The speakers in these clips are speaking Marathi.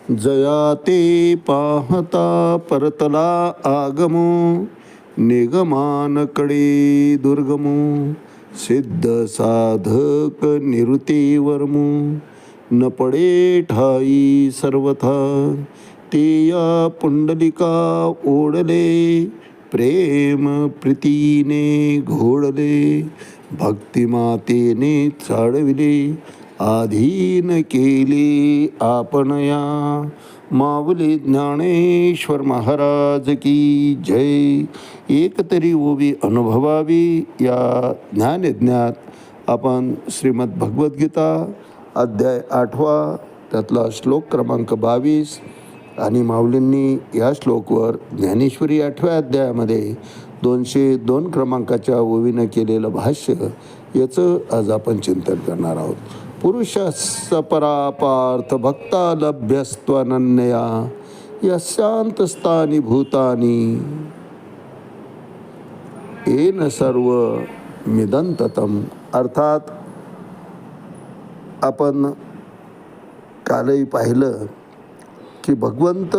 जया ते पाहता परतला आगमो, निगमानकडे दुर्गमो, सिद्ध साधक निवृत्ती वर्मू, न पडे ठाई सर्वथा, ते या पुंडलिका ओढले, प्रेम प्रीतीने घोळले, भक्तिमातेने चाळविले, आधीन केले आपणया, माऊली ज्ञानेश्वर महाराज की जय. एक तरी ओवी अनुभवावी या ज्ञानयज्ञात आपण श्रीमद भगवद्गीता अध्याय 8 त्यातला श्लोक क्रमांक 22 आणि माऊलींनी या श्लोकवर ज्ञानेश्वरी 8व्या अध्यायामध्ये 202 क्रमांकाच्या ओवीनं केलेलं भाष्य याचं आज आपण चिंतन करणार आहोत. पुरुषस्य परापार्थ भक्ता लभ्यस्त्वनन्यया, यस्यांतस्तानि भूतानि येन सर्व मिदंततम. अर्थात आपण कालही पाहिलं की भगवंत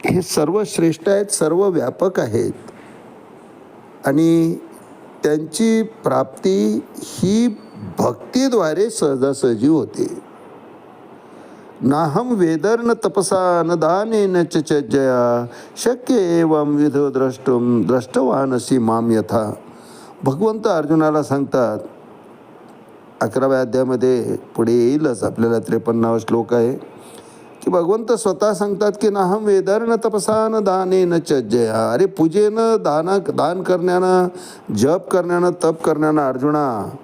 हे सर्व श्रेष्ठ आहेत, सर्व व्यापक आहेत आणि त्यांची प्राप्ती ही भक्तीद्वारे सहजासहजी होते. नाहम वेदर्न तपसा न दानेन च जया, शक्य एवं विधो द्रष्टुम द्रष्टवानसी माम यथा. भगवंत अर्जुनाला सांगतात 11व्या अध्यायामध्ये, पुढे येईलच आपल्याला 53वा श्लोक आहे की भगवंत स्वतः सांगतात की नाहम वेदर्न तपसा न दानेन च जया. अरे पूजेनं, दान करण्यानं, जप करण्यानं, तप करण्यानं अर्जुना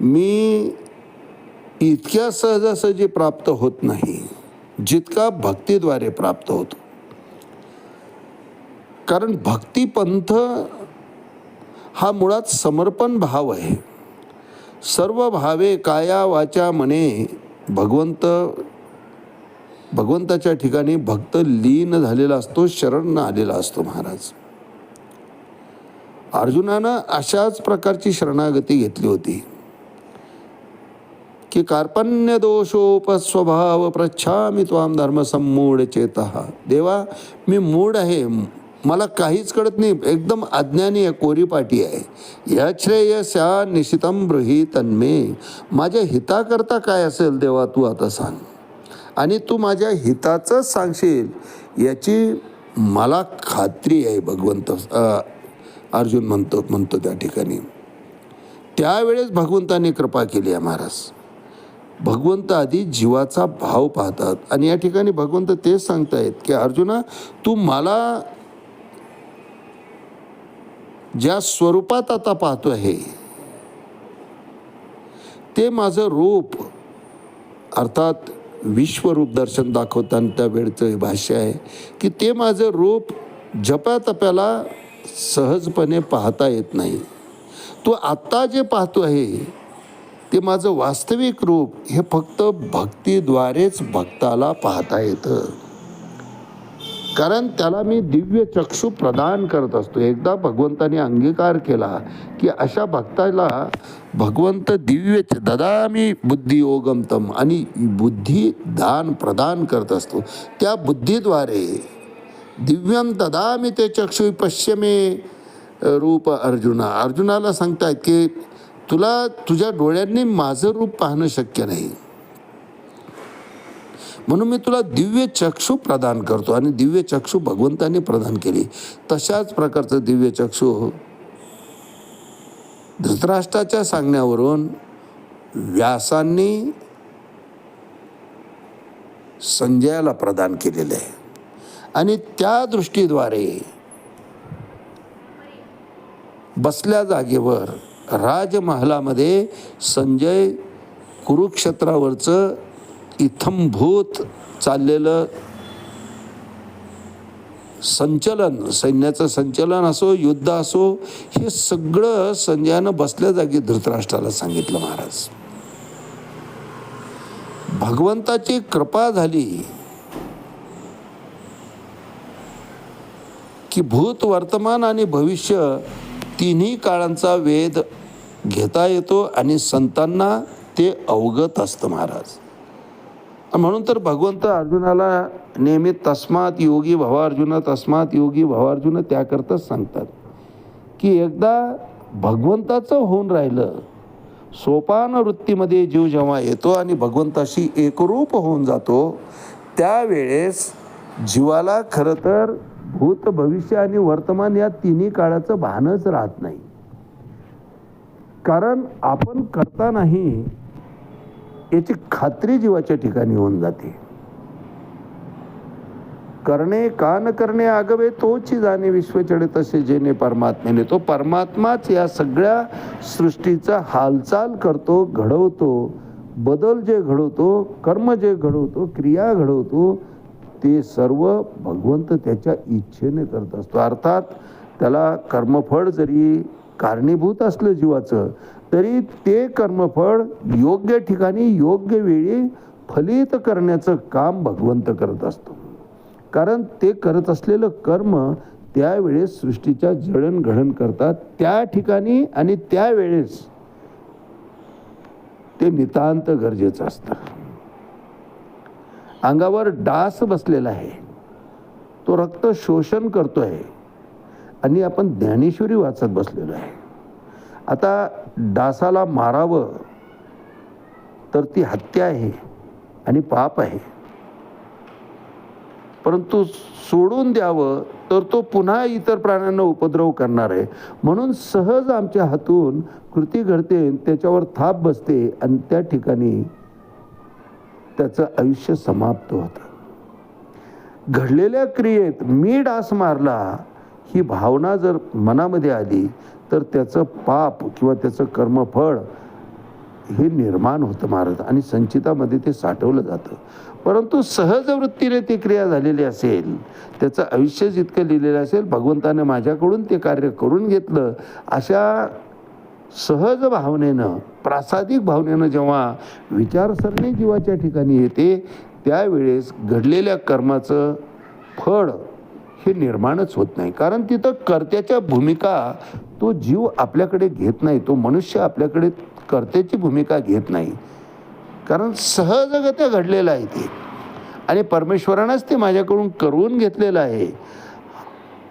मी इतक्या सहजासहजी प्राप्त होत नाही जितका भक्तीद्वारे प्राप्त होतो. कारण भक्तिपंथ हा मुळात समर्पण भाव आहे. सर्व भावे काया वाचा मने भगवंताच्या ठिकाणी भक्त लीन झालेला असतो, शरण आलेला असतो. महाराज अर्जुनानं अशाच प्रकारची शरणागती घेतली होती की कार्पण्य दोषोपस्वभाव प्रच्छामि त्वाम धर्म सम्मूढ चेतः. देवा मी मूढ आहे, मला काहीच कळत नाही, एकदम अज्ञानी आहे, कोरीपाटी आहे. यश्रेयस्या निशितम ब्रूहि तन्मे. माझ्या हिताकरता काय असेल देवा तू आता सांग, आणि तू माझ्या हिताचंच सांगशील याची मला खात्री आहे. भगवंत अर्जुन म्हणतो त्या ठिकाणी. त्यावेळेस भगवंताने कृपा केली आहे. महाराज भगवंत आधी जीवाचा भाव पाहतात आणि या ठिकाणी भगवंत तेच सांगतायत की अर्जुना तू मला ज्या स्वरूपात आता पाहतो आहे ते माझं रूप, अर्थात विश्वरूप दर्शन दाखवताना त्या वेळचं हे भाष्य आहे की ते माझं रूप जपातप्याला सहजपणे पाहता येत नाही. तू आत्ता जे पाहतो आहे ते माझं वास्तविक रूप हे फक्त भक्तीद्वारेच भक्ताला पाहता येतं. कारण त्याला मी दिव्य चक्षु प्रदान करत असतो. एकदा भगवंताने अंगीकार केला की अशा भक्ताला भगवंत दिव्य ददामी बुद्धियोगमतम, आणि बुद्धी दान प्रदान करत असतो. त्या बुद्धीद्वारे दिव्यम ददामी ते चक्षु पश्यमे रूप अर्जुना. अर्जुनाला सांगतायत की तुला तुझ्या डोळ्यांनी माझं रूप पाहणं शक्य नाही, म्हणून मी तुला दिव्य चक्षु प्रदान करतो. आणि दिव्य चक्षु भगवंताने प्रदान केली. तशाच प्रकारचं दिव्य चक्षु धृतराष्ट्राच्या सांगण्यावरून व्यासांनी संजयाला प्रदान केलेलं आहे. आणि त्या दृष्टीद्वारे बसल्या जागेवर राजमहालामध्ये संजय कुरुक्षेत्रावरचं इत्थंभूत चाललेलं संचलन, सैन्याचं संचलन असो, युद्ध असो, हे सगळं संजयानं बसल्या जागी धृतराष्ट्राला सांगितलं. महाराज भगवंताची कृपा झाली की भूत, वर्तमान आणि भविष्य तिन्ही काळांचा वेध घेता येतो आणि संतांना ते अवगत असतं. महाराज म्हणून तर भगवंत अर्जुनाला नेहमी तस्मात योगी भव अर्जुन, तस्मात योगी भव अर्जुन त्याकरताच सांगतात की एकदा भगवंताचं होऊन राहिलं, सोपान वृत्तीमध्ये जीव जेव्हा येतो आणि भगवंताशी एकरूप होऊन जातो, त्यावेळेस जीवाला खरं तर भूत भविष्य आणि वर्तमान या तिन्ही काळाचं भानच राहत नाही. कारण आपण करता नाही याची खात्री जीवाच्या ठिकाणी होऊन जाते. करणे का न करणे आगवे तोची जाणे विश्वचडे तसे जेणे परमात्म्याने. तो परमात्माच या सगळ्या सृष्टीचा हालचाल करतो, घडवतो. बदल जे घडवतो, कर्म जे घडवतो, क्रिया घडवतो, ते सर्व भगवंत त्याच्या इच्छेने करत असतो. अर्थात त्याला कर्मफळ जरी कारणीभूत असलं जीवाचं, तरी ते कर्मफळ योग्य ठिकाणी योग्य वेळी फलित करण्याचं काम भगवंत करत असतो. कारण ते करत असलेलं कर्म त्यावेळेस सृष्टीच्या जडणघडण करतात, त्या ठिकाणी आणि त्यावेळेस ते नितांत गरजेचं असतं. अंगावर डास बसलेला आहे, तो रक्त शोषण करतोय आणि आपण ज्ञानेश्वरी वाचत बसलेलो आहे. आता डासाला मारावं तर ती हत्या आहे आणि पाप आहे, परंतु सोडून द्यावं तर तो पुन्हा इतर प्राण्यांना उपद्रव करणार आहे. म्हणून सहज आमच्या हातून कृती घडते, त्याच्यावर थाप बसते आणि त्या ठिकाणी त्याचं आयुष्य समाप्त होतं. घडलेल्या क्रियेत मी डास मारला ही भावना जर मनामध्ये आली तर त्याचं पाप किंवा त्याचं कर्मफळ हे निर्माण होतं महाराज, आणि संचितामध्ये ते साठवलं जातं. परंतु सहज वृत्तीने ती क्रिया झालेली असेल, त्याचं आयुष्य जितकं लिहिलेलं असेल, भगवंताने माझ्याकडून ते कार्य करून घेतलं, अशा सहज भावनेनं, प्रासादिक भावनेनं जेव्हा विचारसरणी जीवाच्या ठिकाणी येते, त्यावेळेस घडलेल्या कर्माचं फळ हे निर्माणच होत नाही. कारण तिथं कर्त्याच्या भूमिका तो जीव आपल्याकडे घेत नाही, तो मनुष्य आपल्याकडे कर्त्याची भूमिका घेत नाही. कारण सहजगत्या घडलेलं आहे ते, आणि परमेश्वरानंच ते माझ्याकडून करून घेतलेलं आहे.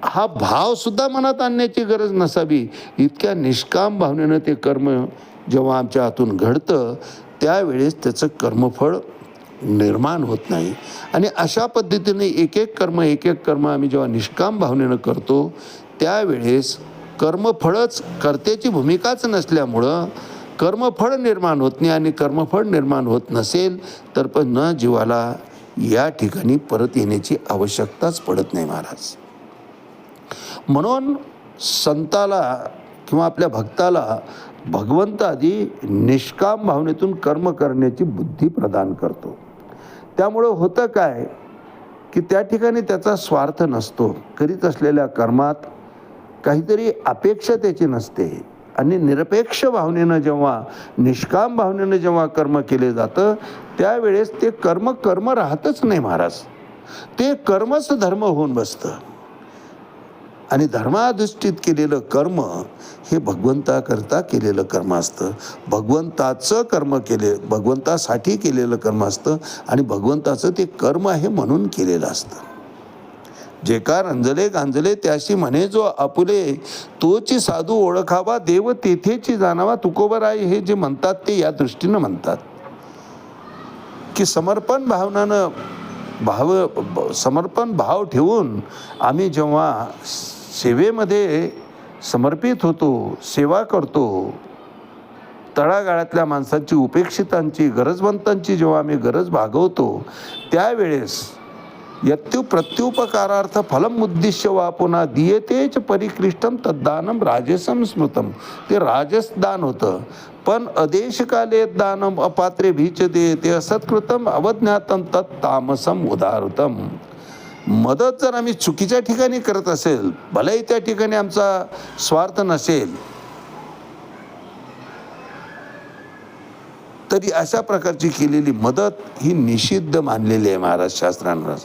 हा भाव सुद्धा मनात आणण्याची गरज नसावी, इतक्या निष्काम भावनेनं ते कर्म जेव्हा आमच्या हातून घडतं, त्यावेळेस त्याचं कर्मफळ निर्माण होत नाही. आणि अशा पद्धतीने एक एक कर्म आम्ही जेव्हा निष्काम भावनेनं करतो, त्यावेळेस कर्मफळच, कर्त्याची भूमिकाच नसल्यामुळं कर्मफळ निर्माण होत नाही. आणि कर्मफळ निर्माण होत नसेल तर पण न जीवाला या ठिकाणी परत येण्याची आवश्यकताच पडत नाही महाराज. म्हणून संताला किंवा आपल्या भक्ताला भगवंत आधी निष्काम भावनेतून कर्म करण्याची बुद्धी प्रदान करतो. त्यामुळं होतं काय की त्या ठिकाणी त्याचा स्वार्थ नसतो, करीत असलेल्या कर्मात काहीतरी अपेक्षा त्याची नसते. आणि निरपेक्ष भावनेनं जेव्हा, निष्काम भावनेनं जेव्हा कर्म केले जातं, त्यावेळेस ते कर्म राहतच नाही महाराज, ते कर्मच धर्म होऊन बसतं. आणि धर्माधिष्ठित केलेलं कर्म हे भगवंताकरता केलेलं कर्म असतं, भगवंताचं कर्म भगवंतासाठी केलेलं कर्म असतं, आणि भगवंताचं ते कर्म आहे म्हणून केलेलं असतं. जे का रंजले गांजले त्याशी म्हणे जो आपुले, तोची साधू ओळखावा देव तेथेची जाणावा. तुकोबराय हे जे म्हणतात ते या दृष्टीनं म्हणतात की समर्पण भाव ठेवून आम्ही जेव्हा सेवेमध्ये समर्पित होतो, सेवा करतो, तळागाळातल्या माणसांची, उपेक्षितांची, गरजवंतांची जेव्हा आम्ही गरज भागवतो, त्यावेळेस यत्यु प्रत्युपकारार्थ फलम उद्दिश्य वा पुन्हा दीयतेच परिक्लिष्टम तद्दानम राजसम स्मृतम. ते राजसदान होतं, पण अदेशकाले दानम अपात्रे भीचते ते असत्कृतम अवज्ञातम तत्तामसम उदारतम. मदत जर आम्ही चुकीच्या ठिकाणी करत असेल, भलेही त्या ठिकाणी आमचा स्वार्थ नसेल, तरी अशा प्रकारची केलेली मदत ही निषिद्ध मानलेली आहे महाराज शास्त्रांवर.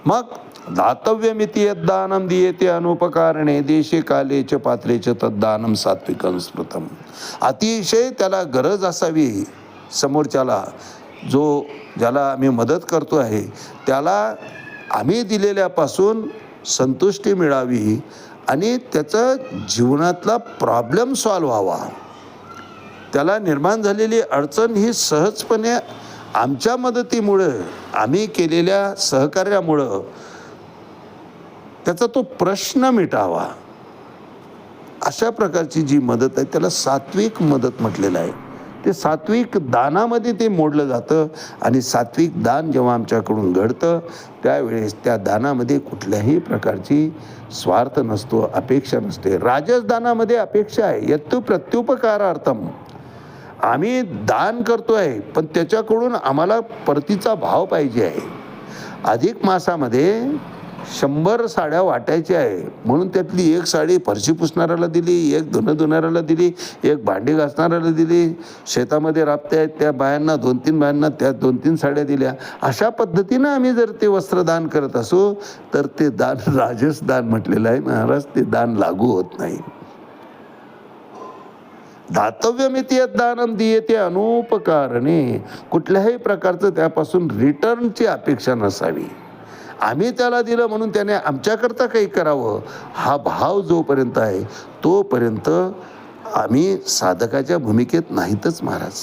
मग दातव्यमिती यद्दानम दीयते अनुपकारणे देशे कालेच पात्रेच तद्दानम सात्विकं स्मृतम. अतिशय त्याला गरज असावी समोरच्याला, ज्याला आम्ही मदत करतो आहे त्याला आम्ही दिलेल्यापासून संतुष्टी मिळावी आणि त्याचा जीवनातला प्रॉब्लेम सॉल्व व्हावा. त्याला निर्माण झालेली अडचण ही सहजपणे आमच्या मदतीमुळं, आम्ही केलेल्या सहकार्यामुळं त्याचा तो प्रश्न मिटावा. अशा प्रकारची जी मदत आहे त्याला सात्विक मदत म्हटलेलं आहे. ते सात्विक दानामध्ये ते मोडलं जातं आणि सात्विक दान जेव्हा आमच्याकडून घडतं त्यावेळेस त्या दानामध्ये कुठल्याही प्रकारची स्वार्थ नसतो, अपेक्षा नसते. राजस दानामध्ये अपेक्षा आहे. यत्तु प्रत्युपकारार्थम. आम्ही दान करतो आहे पण त्याच्याकडून आम्हाला परतीचा भाव पाहिजे आहे. अधिक मासामध्ये 100 साड्या वाटायच्या आहे म्हणून त्यातली एक साडी फरशी पुसणाऱ्याला दिली, एक धुणं धुणाऱ्याला दिली, एक भांडी घासणाऱ्याला दिली, शेतामध्ये राबत्या आहेत त्या बायांना 2-3 बायांना त्या 2-3 साड्या दिल्या. अशा पद्धतीनं आम्ही जर ते वस्त्रदान करत असू तर ते दान राजस दान म्हटलेलं आहे महाराज. ते दान लागू होत नाही. दातव्यमिती दानम दीयते अनुपकारणे. कुठल्याही प्रकारचं त्यापासून रिटर्नची अपेक्षा नसावी. आम्ही त्याला दिलं म्हणून त्याने आमच्याकरता काही करावं हा भाव जोपर्यंत आहे तोपर्यंत आम्ही साधकाच्या भूमिकेत नाहीतच महाराज.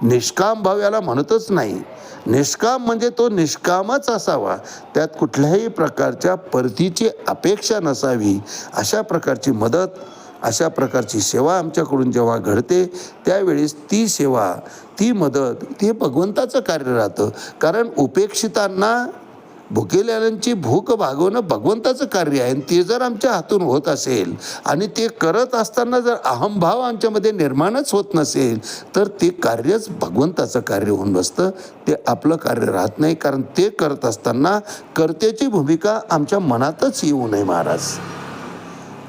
निष्काम भाव याला म्हणतच नाही. निष्काम म्हणजे तो निष्कामच असावा, त्यात कुठल्याही प्रकारच्या परतीची अपेक्षा नसावी. अशा प्रकारची मदत, अशा प्रकारची सेवा आमच्याकडून जेव्हा घडते त्यावेळेस ती सेवा, ती मदत, ते भगवंताचं कार्य राहतं. कारण उपेक्षितांना, भुकेलेल्यांची भूक भागवणं भगवंताचं कार्य आहे. आणि ते जर आमच्या हातून होत असेल आणि ते करत असताना जर अहंभाव आमच्यामध्ये निर्माणच होत नसेल तर ते कार्यच भगवंताचं कार्य होऊन बसतं. ते आपलं कार्य राहत नाही. कारण ते करत असताना कर्त्याची भूमिका आमच्या मनातच येऊ नये महाराज.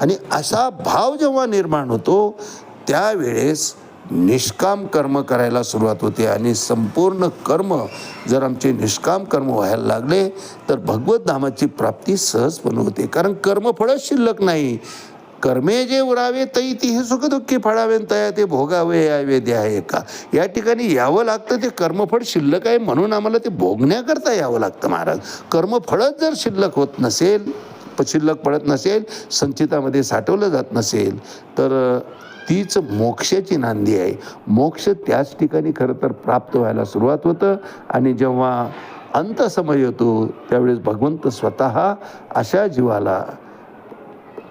आणि असा भाव जेव्हा निर्माण होतो त्यावेळेस निष्काम कर्म करायला सुरुवात होते. आणि संपूर्ण कर्म जर आमचे निष्काम कर्म व्हायला लागले तर भगवत धामाची प्राप्ती सहजपणे होते. कारण कर्मफळच शिल्लक नाही. कर्मे जे उरावे तै ती हे सुखदुःखी फळावे तया ते भोगावे यावे द्या का. या ठिकाणी यावं लागतं. ते कर्मफळ शिल्लक आहे म्हणून आम्हाला ते भोगण्याकरता यावं लागतं महाराज. कर्मफळच जर शिल्लक होत नसेल, शिल्लक पडत नसेल, संचितामध्ये साठवलं जात नसेल तर तीच मोक्षाची नांदी आहे. मोक्ष त्याच ठिकाणी खरं तर प्राप्त व्हायला सुरुवात होतं. आणि जेव्हा अंत समय येतो त्यावेळेस भगवंत स्वतः अशा जीवाला,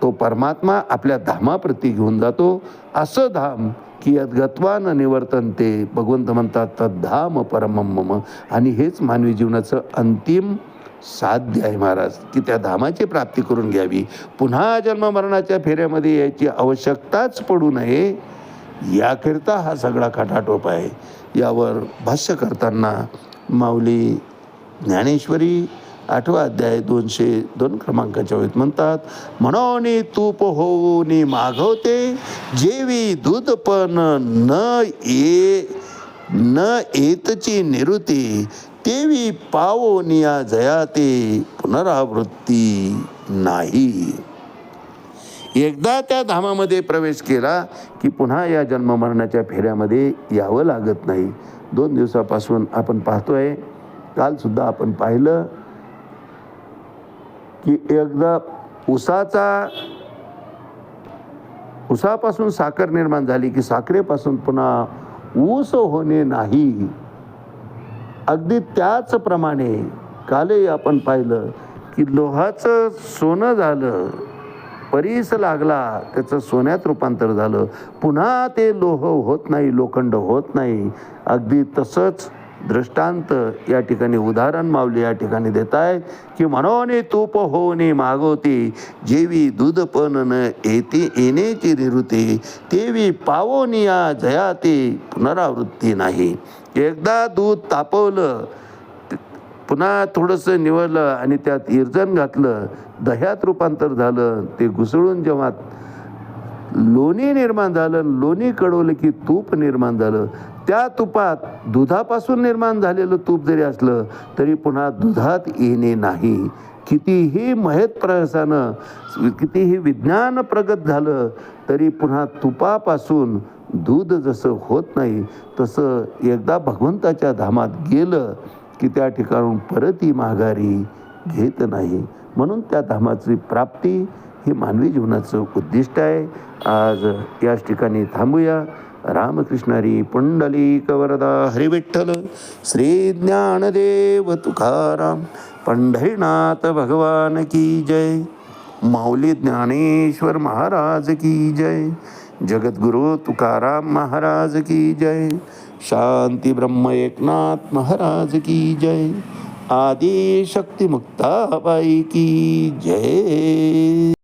तो परमात्मा आपल्या धामाप्रती घेऊन जातो. असं धाम की यद् गत्वा न निवर्तन्ते. भगवंत म्हणतात तद्धाम परमं मम. आणि हेच मानवी जीवनाचं अंतिम साध्य आहे महाराज, की त्या धामाची प्राप्ती करून घ्यावी. पुन्हा जन्म मरणाच्या फेऱ्यामध्ये यायची आवश्यकताच पडू नये याकरिता हा सगळा खटाटोप आहे. यावर भाष्य करताना माऊली ज्ञानेश्वरी 8वा अध्याय 202 क्रमांकाच्या वेळेत म्हणतात, म्हणोनी तूप होऊनी मागवते जेवी दूध पण न येतची निरुती तेवी पावोनिया जयाते पुनरावृत्ती नाही. एकदा त्या धामामध्ये प्रवेश केला की पुन्हा या जन्म मरणाच्या फेऱ्यामध्ये यावं लागत नाही. 2 दिवसापासून आपण पाहतोय, कालसुद्धा आपण पाहिलं की एकदा ऊसापासून साखर निर्माण झाली की साखरेपासून पुन्हा ऊस होणे नाही. अगदी त्याचप्रमाणे कालही आपण पाहिलं की लोहाचं सोनं झालं, परीस लागला, त्याचं सोन्यात रूपांतर झालं, पुन्हा ते लोह होत नाही, लोखंड होत नाही. अगदी तसंच दृष्टांत या ठिकाणी, उदाहरण माऊली या ठिकाणी देत आहे की मनोने तूप होणे मागवते जेवी दूध पण न येण्याची निवृत्ती तेवी पावोनिया जयाते पुनरावृत्ती नाही. एकदा दूध तापवलं, पुन्हा थोडंसं निवडलं आणि त्यात इरजण घातलं, दह्यात रूपांतर झालं. ते घुसळून जेव्हा लोणी निर्माण झालं, लोणी कडवलं की तूप निर्माण झालं. त्या तुपात दुधापासून निर्माण झालेलं तूप जरी असलं तरी पुन्हा दुधात येणे नाही. कितीही महत् प्रयासानं, कितीही विज्ञान प्रगत झालं तरी पुन्हा तुपापासून दूध जसं होत नाही तसं एकदा भगवंताच्या धामात गेलं की त्या ठिकाणून परत माघारी घेत नाही. म्हणून त्या धामाची प्राप्ती ही मानवी जीवनाचं उद्दिष्ट आहे. आज याच ठिकाणी थांबूया. रामकृष्ण हरी पुंडलिक वरदा हरी विठ्ठल श्री ज्ञानदेव तुकाराम पंढरीनाथ भगवान की जय. माऊली ज्ञानेश्वर महाराज की जय. जगद्गुरु तुकाराम महाराज की जय. शांती ब्रह्म एकनाथ महाराज की जय. आदि शक्ती मुक्ताबाई की जय.